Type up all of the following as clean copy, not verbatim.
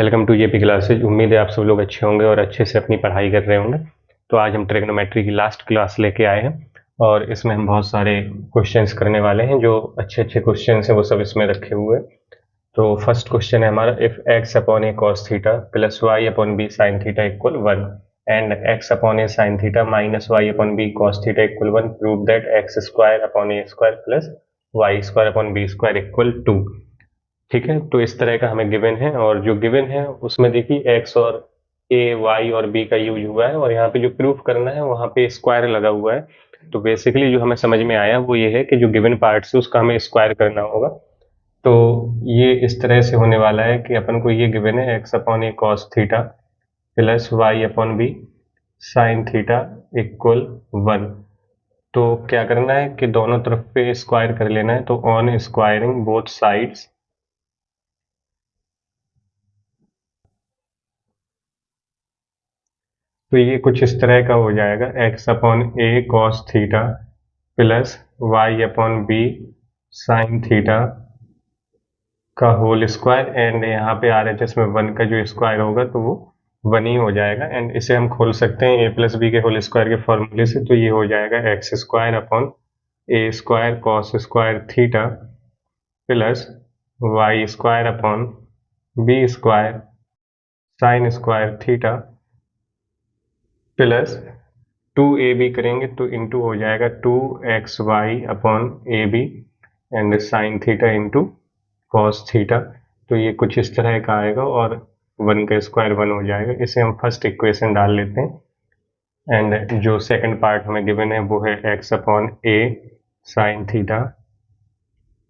Welcome to JP classes. उम्मीद है आप सब लोग अच्छे होंगे और अच्छे से अपनी पढ़ाई कर रहे होंगे। तो आज हम ट्रिग्नोमेट्री की लास्ट क्लास लेके आए हैं और इसमें हम बहुत सारे क्वेश्चंस करने वाले हैं। जो अच्छे अच्छे क्वेश्चंस हैं वो सब इसमें रखे हुए हैं। तो फर्स्ट क्वेश्चन है हमारा, if x upon a cos theta plus y upon b sine theta equal 1 and x upon a sine theta minus y upon b cos theta equal 1, prove that x square upon a square plus y square upon b square equal 2। ठीक है, तो इस तरह का हमें given है और जो गिवन है उसमें देखिए एक्स और ए वाई और बी का यूज हुआ है और यहाँ पे जो प्रूफ करना है वहाँ पे स्क्वायर लगा हुआ है। तो बेसिकली जो हमें समझ में आया वो ये है कि जो गिवन पार्ट है उसका हमें स्क्वायर करना होगा। तो ये इस तरह से होने वाला है कि अपन को ये गिवन है x upon a cos theta plus y upon b sine theta equal 1। तो क्या करना है कि दोनों तरफ पे स्क्वायर कर लेना है। तो ऑन स्क्वायरिंग बोथ साइड्स, तो ये कुछ इस तरह का हो जाएगा, x upon a cos theta plus y upon b sine theta का होल स्क्वायर एंड यहाँ पे आर एच एस में 1 का जो स्क्वायर होगा तो वो 1 ही हो जाएगा। एंड इसे हम खोल सकते हैं ए प्लस बी के होल स्क्वायर के फॉर्मूले से। तो ये हो जाएगा x square upon a square cos square theta plus y square upon b square sine square theta plus 2ab करेंगे तो इंटू हो जाएगा 2xy upon a b and sine theta into cos theta. तो ये कुछ इस तरह का आएगा और 1 का स्क्वायर 1 हो जाएगा। इसे हम फर्स्ट इक्वेशन डाल लेते हैं एंड जो सेकंड पार्ट हमें गिवन है वो है x upon a sine theta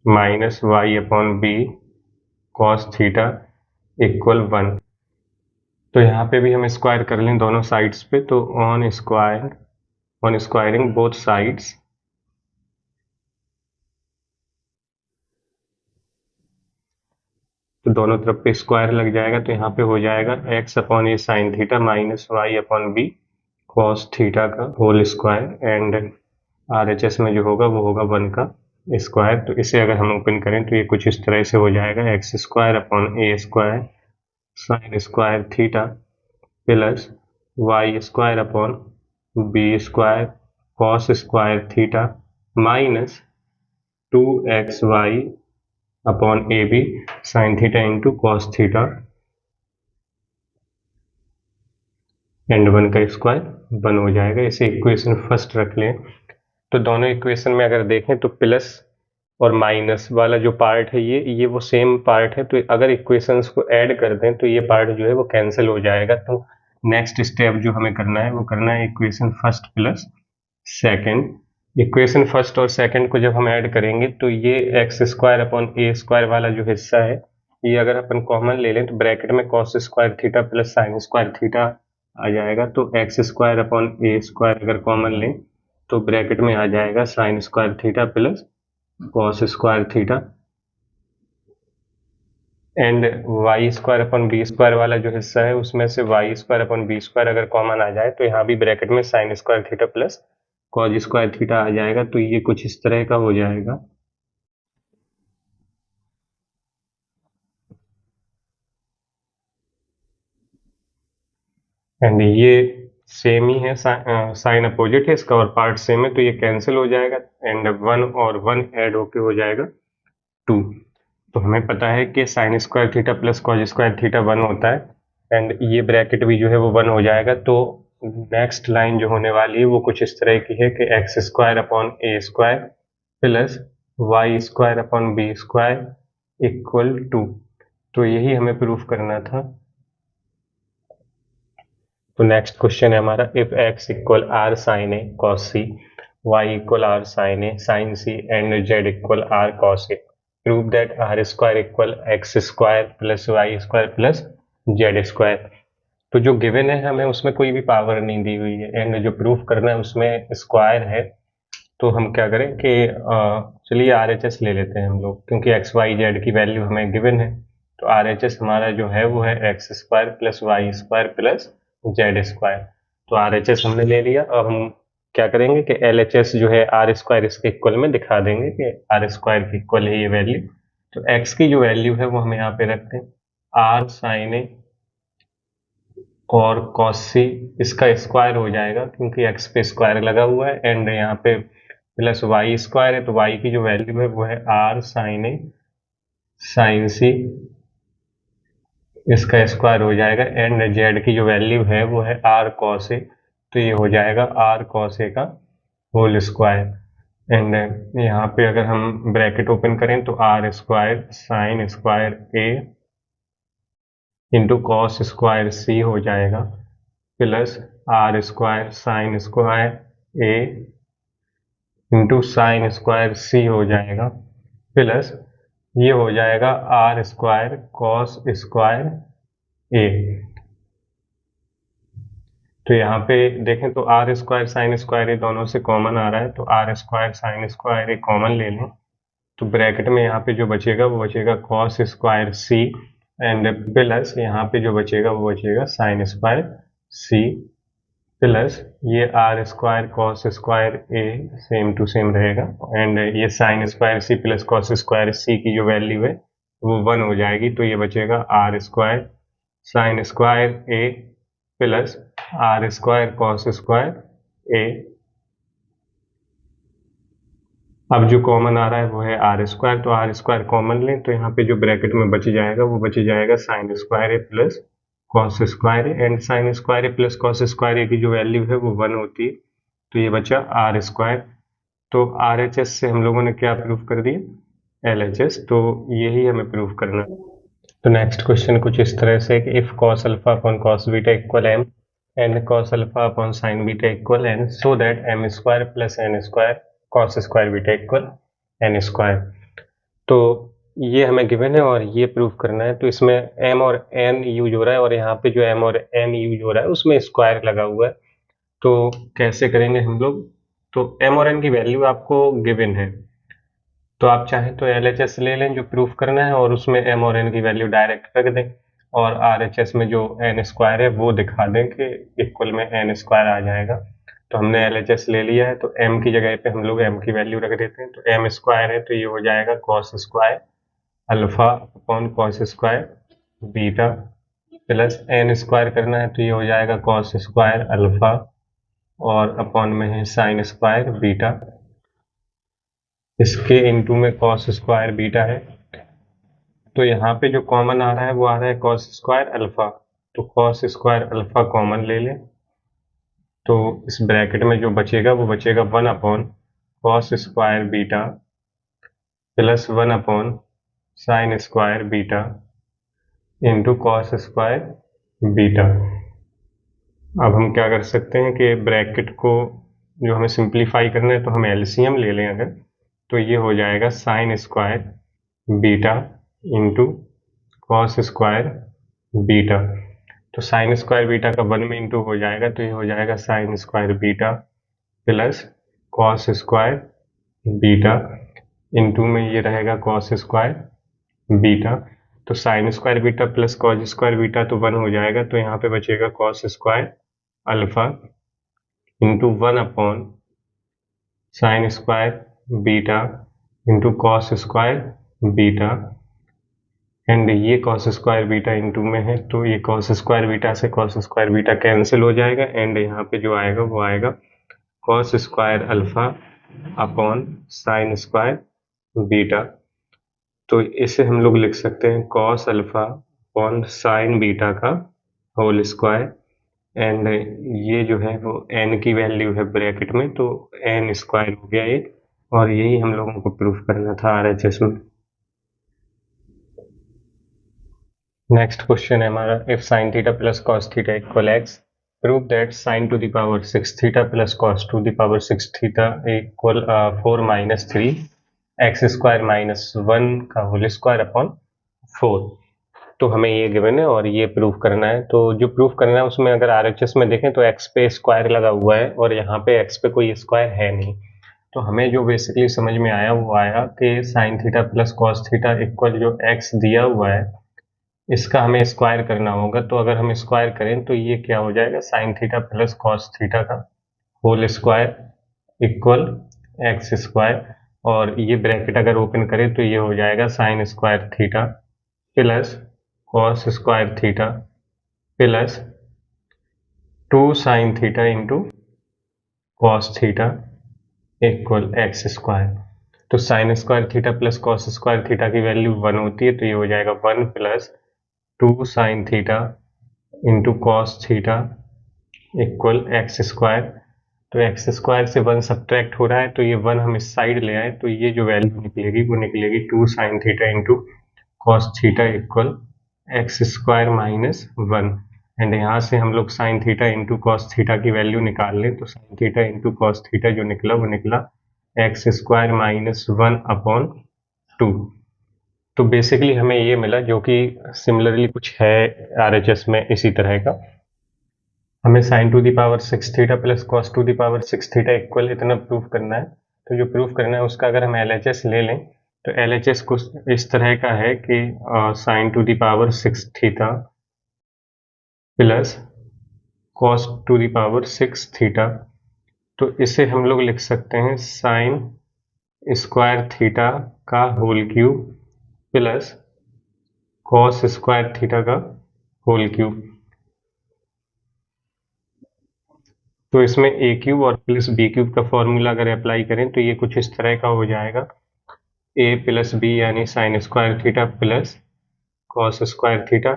minus y upon b cos theta equal 1। तो यहाँ पे भी हम स्क्वायर कर लें दोनों साइड्स पे। तो ऑन स्क्वायरिंग बोथ साइड्स, तो दोनों तरफ पे स्क्वायर लग जाएगा। तो यहाँ पे हो जाएगा x upon a sine theta minus y upon b cos theta का whole square and R H S में जो होगा वो होगा 1 का स्क्वायर। तो इसे अगर हम ओपन करें तो ये कुछ इस तरह से हो जाएगा, x square upon a square sine square theta plus y square upon b square cos square theta minus 2xy upon a b sine theta into cos theta and 1 का स्क्वायर 1 हो जाएगा। इसे इक्वेशन फर्स्ट रख लें। तो दोनों equation में अगर देखें तो प्लस और माइनस वाला जो पार्ट है ये वो सेम पार्ट है। तो अगर इक्वेशंस को ऐड कर दें तो ये पार्ट जो है वो कैंसिल हो जाएगा। तो नेक्स्ट स्टेप जो हमें करना है वो करना है equation first plus second. Equation first और सेकंड को जब हम ऐड करेंगे तो ये x square upon a square वाला जो हिस्सा है ये अगर अपन कॉमन ले लें तो ब्रैकेट में cos square theta plus sine square theta आ जाएगा। तो x square upon a square अगर कॉमन लें तो ब्रैकेट में आ जाएगा sine square theta plus cos square theta and y square upon b square वाला जो हिस्सा है उसमें से y square upon b square अगर कॉमन आ जाए तो यहाँ भी ब्रैकेट में sine square theta plus cos square theta आ जाएगा। तो ये कुछ इस तरह का हो जाएगा। एंड ये सेम ही है, साइन अपोजिट है इसका और पार्ट सेम है तो ये कैंसिल हो जाएगा एंड 1 और 1 ऐड होके हो जाएगा 2। तो हमें पता है कि sign square theta plus cos square theta 1 होता है एंड ये ब्रैकेट भी जो है वो 1 हो जाएगा। तो नेक्स्ट लाइन जो होने वाली है वो कुछ इस तरह की है कि x square upon a square plus y square upon b square equal 2। तो यही हमें प्रूफ करना था। तो नेक्स्ट क्वेश्चन है हमारा, if x equal r sine a cos c y equal r sine a sine c and z equal r cos a, prove that r square equal x square plus y square plus z square. तो जो given है हमें उसमें कोई भी power नहीं दी हुई है एंड जो प्रूफ करना है उसमें स्क्वायर है। तो हम क्या करें कि चलिए आर एच एस ले लेते हैं हम लोग, क्योंकि एक्स वाई जेड की वैल्यू हमें गिवन है। तो आर एच एस हमारा जो है वो है x square plus y square plus z square. तो आर एच एस हमने ले लिया। अब हम क्या करेंगे कि एल एच एस जो है आर स्क्वायर इसके इक्वल में दिखा देंगे कि आर स्क्वायर की इक्वल है ये वैल्यू। तो एक्स की जो वैल्यू है वो हम यहाँ पे रखते हैं आर साइन ए और cos c इसका स्क्वायर हो जाएगा क्योंकि x पे स्क्वायर लगा हुआ है, एंड यहाँ पे प्लस वाई स्क्वायर है, तो y की जो वैल्यू है वो है r साइन ए साइन सी, इसका स्क्वायर हो जाएगा, एंड z की जो वैल्यू है वो है r cos ए, तो ये हो जाएगा r cos ए का होल स्क्वायर। एंड यहाँ पे अगर हम ब्रैकेट ओपन करें तो r square sine square a into cos square c हो जाएगा, plus r square sine square a into sine square c हो जाएगा, प्लस ये हो जाएगा r square cos square a. तो यहाँ पे देखें तो r square sine square a दोनों से कॉमन आ रहा है, तो r square sine square a common ले लें, तो ब्रैकेट में यहाँ पे जो बचेगा वो बचेगा cos square c, and plus यहाँ पे जो बचेगा वो बचेगा साइन स्क्वायर सी, प्लस ये r square cos square a same to same रहेगा, एंड ये sine square c plus cos square c की जो वैल्यू है वो 1 हो जाएगी, तो ये बचेगा r square sine square a plus r square cos square a. अब जो कॉमन आ रहा है वो है आर स्क्वायर, तो आर स्क्वायर कॉमन लें, तो यहाँ पे जो ब्रैकेट में बच जाएगा वो बच जाएगा sine square a plus cos square a, and sine square a plus cos square a की जो वैल्यू है वो 1 होती है, तो ये बचा आर स्क्वायर। तो आर एच एस से हम लोगों ने क्या प्रूव कर दिया, एल एच एस, तो यही हमें प्रूव करना है। तो नेक्स्ट क्वेश्चन कुछ इस तरह से कि if cos alpha upon cos beta equal m and cos alpha upon sine beta equal n, so that m square plus n square cos square beta equal n square. तो ये हमें given है और ये प्रूफ करना है, तो इसमें m और n यूज हो रहा है और यहाँ पे जो m और n यूज हो रहा है उसमें स्क्वायर लगा हुआ है, तो कैसे करेंगे हम लोग। तो m और n की वैल्यू आपको गिवन है, तो आप चाहें तो LHS ले लें जो प्रूफ करना है और उसमें m और n की वैल्यू डायरेक्ट रख दें, और RHS में जो n स्क्वायर है वो दिखा दें कि इक्वल में n स्क्वायर आ जाएगा। तो हमने LHS ले लिया है, तो m की जगह पे हम लोग m की वैल्यू रख देते हैं, तो m स्क्वायर है तो ये हो जाएगा cos square alpha upon cos square beta, plus n square करना है तो ये हो जाएगा कॉस स्क्वायर अल्फा और अपॉन में है साइन स्क्वायर बीटा, इसके इनटू में कॉस स्क्वायर बीटा है, तो यहाँ पे जो कॉमन आ रहा है वो आ रहा है कॉस स्क्वायर अल्फा, तो कॉस स्क्वायर अल्फा कॉमन ले लें, तो इस ब्रैकेट में जो बचेगा वो बचेगा 1 upon cos square beta plus 1 upon sine square beta into cos square beta. अब हम क्या कर सकते हैं कि ब्रैकेट को जो हमें सिंप्लीफाई करना है तो हम एलसीएम ले लें अगर, तो ये हो जाएगा sine square beta into cos square beta, तो साइन स्क्वायर बीटा का 1 में इंटू हो जाएगा, तो ये हो जाएगा sine square beta plus cos square beta into में ये रहेगा कॉस स्क्वायर बीटा, तो sine square beta plus cos square beta तो 1 हो जाएगा, तो यहाँ पे बचेगा cos square alpha into 1 upon sine square beta into cos square beta, and ये कॉस स्क्वायर बीटा इंटू में है, तो ये कॉस स्क्वायर बीटा से कॉस स्क्वायर बीटा कैंसिल हो जाएगा, एंड यहाँ पे जो आएगा वो आएगा cos square alpha upon sine square beta, तो इसे हम लोग लिख सकते हैं cos alpha upon sine beta का होल स्क्वायर, एंड ये जो है वो n की वैल्यू है ब्रैकेट में, तो n स्क्वायर हो गया ये, और यही हम लोगों को प्रूफ करना था RHS में। नेक्स्ट क्वेश्चन है हमारा, if sign theta plus cos theta equal x, prove that sine to the power 6 theta plus cos to the power 6 theta equal 4 minus 3 x square minus 1 का होल स्क्वायर अपॉन 4। तो हमें ये given है और ये proof करना है, तो जो प्रूफ करना है उसमें अगर RHS में देखें तो x पे स्क्वायर लगा हुआ है और यहाँ पे x पे कोई स्क्वायर है नहीं, तो हमें जो बेसिकली समझ में आया वो आया कि sign theta plus cos theta equal जो x दिया हुआ है इसका हमें स्क्वायर करना होगा, तो अगर हम स्क्वायर करें तो ये क्या हो जाएगा sine theta plus cos theta का whole square equal x square, और ये ब्रैकेट अगर ओपन करें तो ये हो जाएगा sine square theta plus cos square theta plus 2 sin theta into cos theta equal x square. तो sine square theta plus cos square theta की वैल्यू 1 होती है, तो ये हो जाएगा 1 plus 2 sin theta into cos theta equal x square. तो x square से 1 सब्ट्रैक्ट हो रहा है, तो ये 1 हम इस साइड ले आए, तो ये जो वैल्यू निकलेगी वो निकलेगी 2 sin theta into cos theta equal x square minus 1। And यहाँ से हम लोग sign theta into cos theta की वैल्यू निकाल लें, तो sign theta into cos theta जो निकला वो निकला एक्स स्क्वायर माइनस 1/2। तो बेसिकली हमें ये मिला, जो कि सिमिलरली कुछ है आरएचएस में इसी तरह का। हमें sign to the power 6 theta plus cos to the power 6 theta equal इतना प्रूफ करना है। तो जो प्रूफ करना है उसका अगर हम एलएचएस ले लें, तो एलएचएस कुछ इस तरह का है कि sine to the power 6 theta plus cos to the power 6 theta. तो इसे हम लोग लिख सकते हैं साइन स्क्वायर थीटा का whole cube plus cos square theta का होल क्यूब। तो इसमें ए क्यूब और प्लस बी क्यूब का फॉर्मूला अगर अप्लाई करें तो ये कुछ इस तरह का हो जाएगा, ए प्लस बी यानी sine square theta plus cos square theta.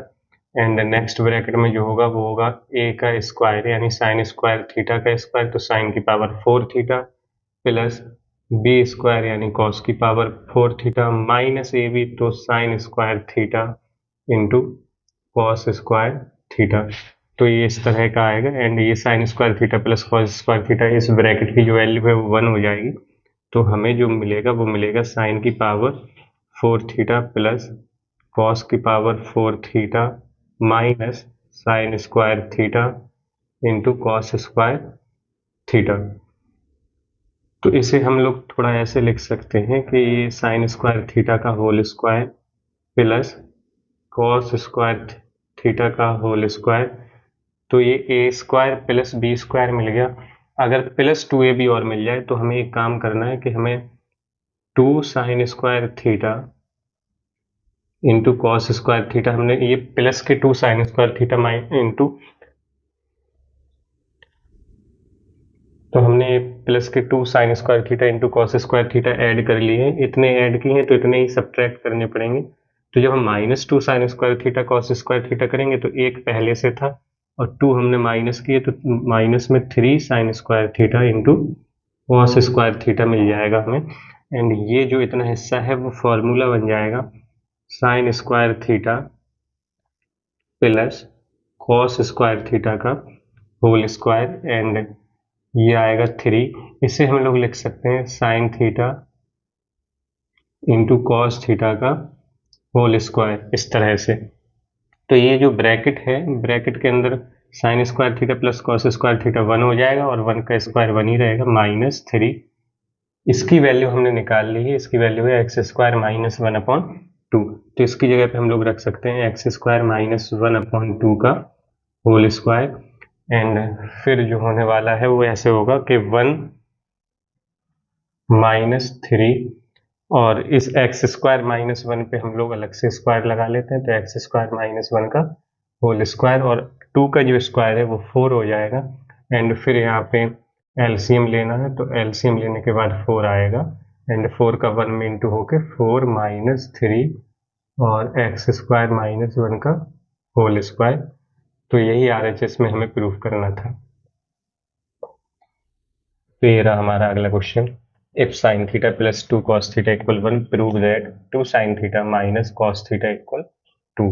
And next bracket में जो होगा वो होगा ए का स्क्वायर यानी साइन स्क्वायर थीटा का स्क्वायर, तो साइन की power 4 theta plus b square यानी कॉस की power 4 theta minus a b, तो sine square theta into cos square theta. तो ये इस तरह का आएगा। एंड ये sine square theta plus cos square theta, इस ब्रैकेट की जो वैल्यू है वो 1 हो जाएगी। तो हमें जो मिलेगा वो मिलेगा साइन की पावर 4 थीटा प्लस कॉस की power 4 theta minus sign square theta into cos square theta. तो इसे हम लोग थोड़ा ऐसे लिख सकते हैं कि ये साइन स्क्वायर थीटा का whole square plus cos square theta का होल स्क्वायर। तो ये a square plus b square मिल गया। अगर प्लस 2ab और मिल जाए तो हमें एक काम करना है कि हमें 2 sign square theta into cos square theta, हमने ये प्लस के 2 साइन स्क्वायर थीटा इंटू, तो हमने प्लस के 2 sign square theta into cos square theta add कर लिए हैं। इतने ऐड किए हैं तो इतने ही सब्ट्रैक्ट करने पड़ेंगे। तो जब हम minus 2 sign square theta cos square theta करेंगे तो एक पहले से था और 2 हमने माइनस किए, तो माइनस में 3 sine square theta into cos square theta मिल जाएगा हमें। एंड ये जो इतना हिस्सा है वो फॉर्मूला बन जाएगा sine square theta plus cos square theta का होल स्क्वायर। एंड ये आएगा 3। इसे हम लोग लिख सकते हैं sign theta into cos theta का होल स्क्वायर, इस तरह से। तो ये जो ब्रैकेट है, ब्रैकेट के अंदर sign square theta plus cos square theta 1 हो जाएगा और 1 का स्क्वायर 1 ही रहेगा, -3। इसकी वैल्यू हमने निकाल ली है, इसकी वैल्यू है एक्स स्क्वायर माइनस 1/2। तो इसकी जगह पे हम लोग रख सकते हैं एक्स स्क्वायर माइनस 1/2 का होल स्क्वायर। एंड फिर जो होने वाला है वो ऐसे होगा कि 1 -3, और इस एक्स स्क्वायर माइनस 1 पे हम लोग अलग से स्क्वायर लगा लेते हैं, तो एक्स स्क्वायर माइनस 1 का होल स्क्वायर, और 2 का जो स्क्वायर है वो 4 हो जाएगा। एंड फिर यहाँ पे एलसीएम लेना है, तो एलसीएम लेने के बाद 4 आएगा। एंड 4 का 1 में इंटू होके 4 -3 और एक्स स्क्वायर माइनस 1 का होल स्क्वायर। तो यही आरएचएस में हमें प्रूफ करना था। तो ये रहा हमारा अगला question. If sign theta plus 2 cos theta equal 1, prove that 2 sine theta minus cos theta equal 2।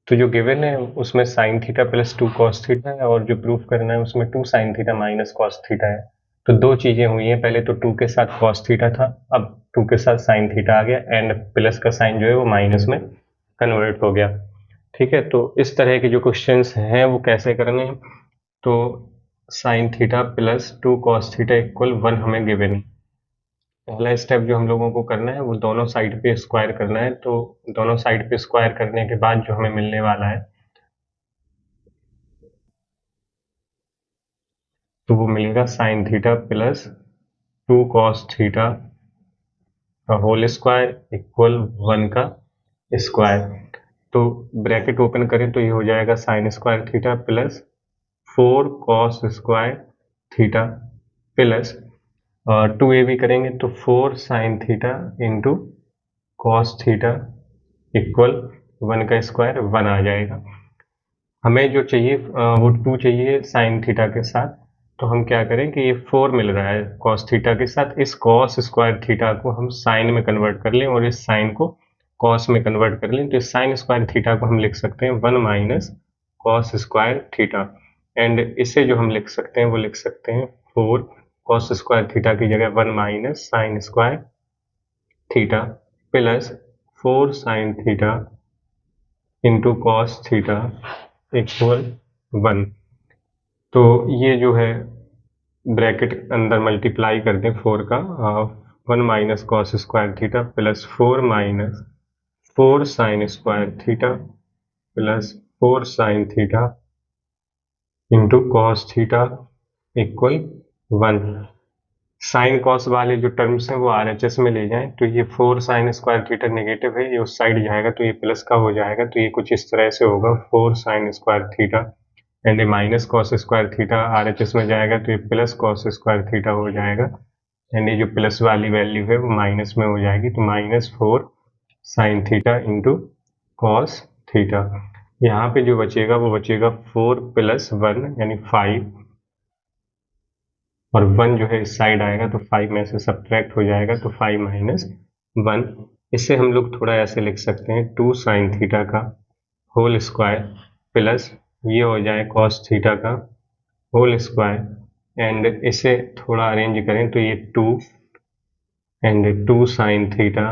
तो जो गिवन है उसमें sign theta plus 2 cos theta है, और जो प्रूफ करना है उसमें 2 sine theta minus cos theta है। तो दो चीजें हुई हैं, पहले तो 2 के साथ कॉस थीटा था, अब 2 के साथ साइन थीटा आ गया, एंड प्लस का साइन जो है वो माइनस में कन्वर्ट हो गया। ठीक है, तो इस तरह के जो क्वेश्चंस हैं वो कैसे करने हैं। तो sign theta plus 2 cos theta equal 1 हमें गिवन है। पहला स्टेप जो हम लोगों को करना है वो दोनों साइड पे स्क्वायर करना है। तो दोनों साइड पे स्क्वायर करने के बाद जो हमें मिलने वाला है तो वो मिलेगा sign theta plus 2 cos theta का होल स्क्वायर इक्वल 1 का स्क्वायर। तो ब्रैकेट ओपन करें तो ये हो जाएगा sine square theta plus 4 cos square theta plus 2ab करेंगे तो 4 sin theta into cos theta equal 1 का स्क्वायर 1 आ जाएगा। हमें जो चाहिए वो 2 चाहिए साइन थीटा के साथ, तो हम क्या करें कि ये 4 मिल रहा है कॉस थीटा के साथ, इस कॉस स्क्वायर थीटा को हम साइन में कन्वर्ट कर लें और इस साइन को कॉस में कन्वर्ट कर लें, तो इस साइन स्क्वायर थीटा को हम लिख सकते हैं 1 minus cos square theta, and इसे जो हम लिख सकते हैं वो लिख सकते हैं 4 कॉस स्क्वायर थीटा की जगह 1 minus sign square theta plus 4 sign theta into cos theta equal 1। तो ये जो है ब्रैकेट अंदर मल्टीप्लाई कर दें 4 का, 1 minus cos square theta plus 4 minus 4 sign square theta plus 4 sign theta into cos theta equal 1। Sine cos वाले जो टर्म्स हैं वो RHS में ले जाएं, तो ये 4 साइन स्क्वायर थीटा नेगेटिव है, ये उस साइड जाएगा तो ये प्लस का हो जाएगा, तो ये कुछ इस तरह से होगा 4 sign square theta and minus cos square theta RHS में जाएगा तो ये प्लस कॉस स्क्वायर थीटा हो जाएगा, एंड ये जो प्लस वाली वैल्यू है वो माइनस में हो जाएगी, तो minus 4 sign theta into cos theta. यहाँ पे जो बचेगा वो बचेगा 4 प्लस 1 यानी 5, और 1 जो है इस साइड आएगा तो 5 में से सब्ट्रैक्ट हो जाएगा, तो 5 माइनस 1। इसे हम लोग थोड़ा ऐसे लिख सकते हैं 2 साइन थीटा का होल स्क्वायर प्लस ये हो जाए कॉस थीटा का होल स्क्वायर, एंड इसे थोड़ा अरेंज करें तो ये 2 एंड 2 साइन थीटा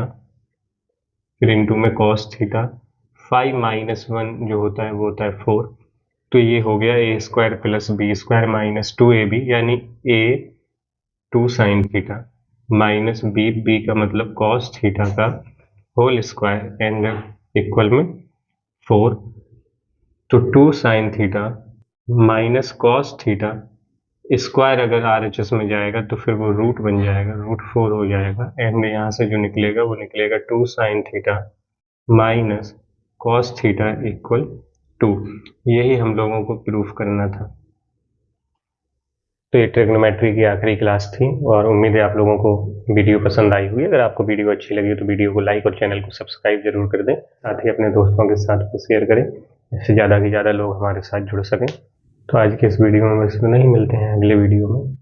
फिर इंटू में कॉस थीटा, 5 माइनस 1 जो होता है वो होता है 4, तो ये हो गया a square plus b square minus 2ab, यानी a 2 sine theta minus b का मतलब कॉस थीटा का होल स्क्वायर एंड इक्वल में 4, तो 2 sine theta minus cos theta square अगर RHS में जाएगा तो फिर वो रूट बन जाएगा, √4 हो जाएगा, एंड यहाँ से जो निकलेगा वो निकलेगा 2 sine theta minus cos theta equal 2। यही हम लोगों को प्रूफ करना था। तो ये ट्रिग्नोमेट्री की आखिरी क्लास थी और उम्मीद है आप लोगों को वीडियो पसंद आई हुई। अगर आपको वीडियो अच्छी लगी तो वीडियो को लाइक और चैनल को सब्सक्राइब जरूर कर दें, साथ ही अपने दोस्तों के साथ शेयर करें, इससे ज़्यादा से ज़्यादा लोग हमारे साथ जुड़ सकें। तो आज के इस वीडियो में बस इतना ही, मिलते हैं अगले वीडियो में।